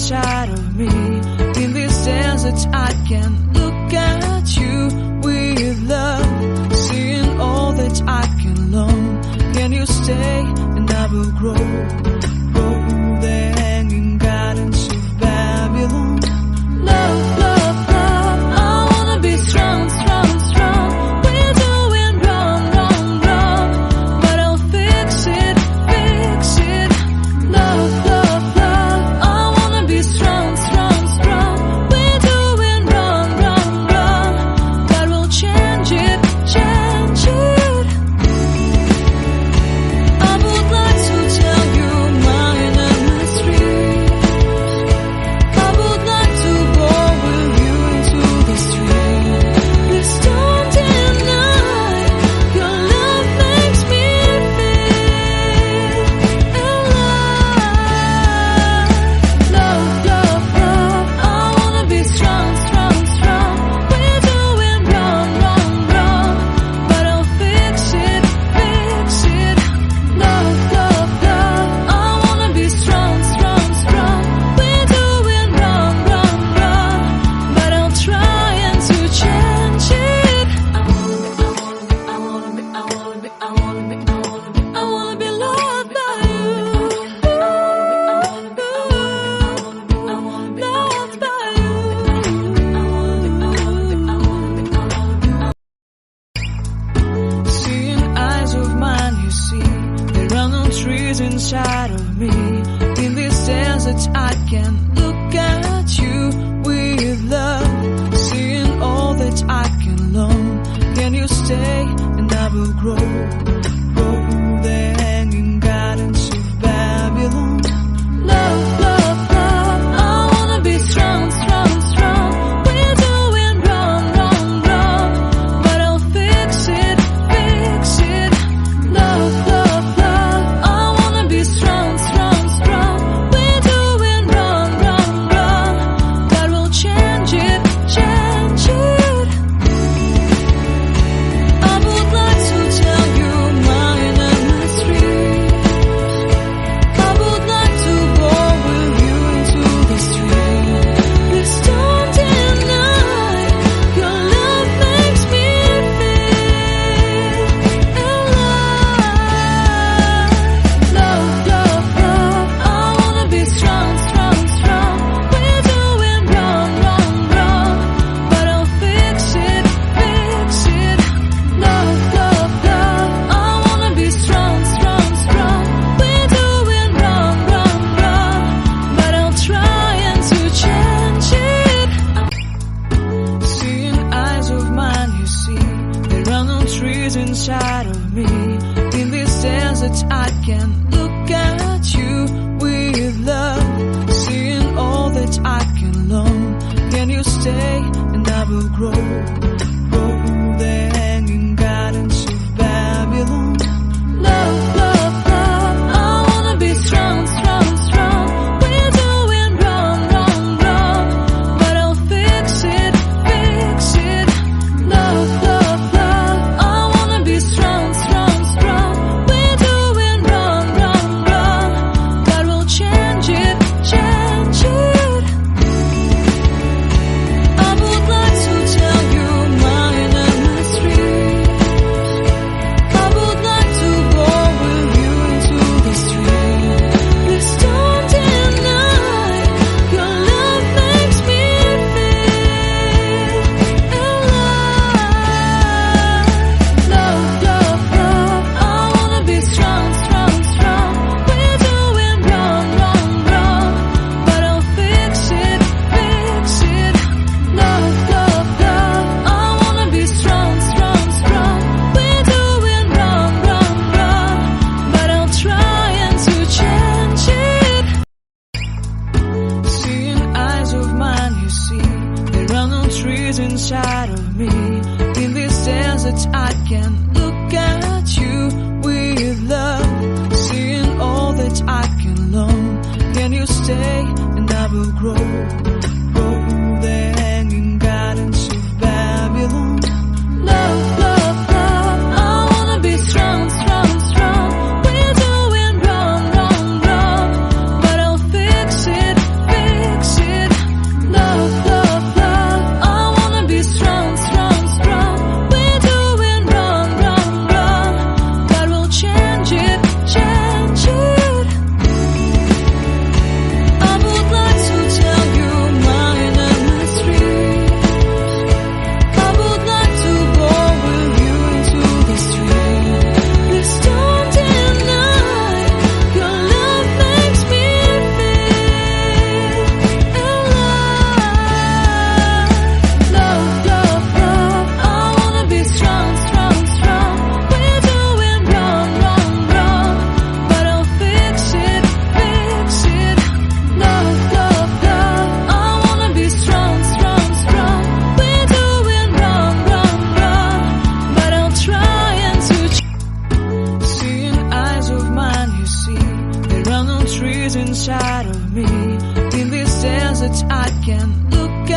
inside of me. In this desert I can look at you with love, seeing all that I can learn. Can you stay and I will grow the hanging gardens of Babylon. Love, love, love, I wanna be strong, strong, strong. We're doing wrong, wrong, wrong, but I'll fix it, fix it. Love, love, love, I wanna be strong, strong, strong. We're doing wrong, wrong, wrong, but we'll change it, change it. I would like to tell you my mysteries. I would like to go with you into the street. Please don't deny, your love makes me feel alive. Love, love, love, I wanna be strong, strong, strong. We're doing wrong, wrong, wrong, but I'll fix it, fix it. Love, love, love, I wanna be strong, strong, strong. We're doing wrong, wrong, wrong, but I'll try and to change it. I wanna be loved by you. Loved by you. Seeing eyes of mine, you see, there are no trees inside of me. In this desert I can look at you with love, seeing all that I can learn. Can you stay and I will grow the hanging gardens of Babylon. Love, love, love, I wanna be strong, strong, strong. We're doing wrong, wrong, wrong, but I'll fix it, fix it. Love, love, love, I wanna be strong, strong, strong. We're doing wrong, wrong, wrong, but we'll change it, change it. I would like to tell you my mysteries. I would like to go with you into the street. Please don't deny, your love makes me feel alive. Love, love, love, I wanna be strong, strong, strong. We're doing wrong, wrong, wrong, but I'll fix it, fix it. Love, love, love, I wanna be strong, strong, strong. We're doing wrong, wrong, wrong, but I'll try and to change it. Seeing eyes of mine, you see, there are no trees inside of me. In this desert I can look at you with love, seeing all that I can learn. Can you stay and I will grow the hanging gardens of Babylon. Love, love, love, I wanna be strong, strong, strong. We're doing wrong, wrong, wrong, but I'll fix it, fix it. Love, love, love, I wanna be strong, strong, strong. We're doing wrong, wrong, wrong, but we'll change it, change it. I would like to tell you inside of me. In this desert I can look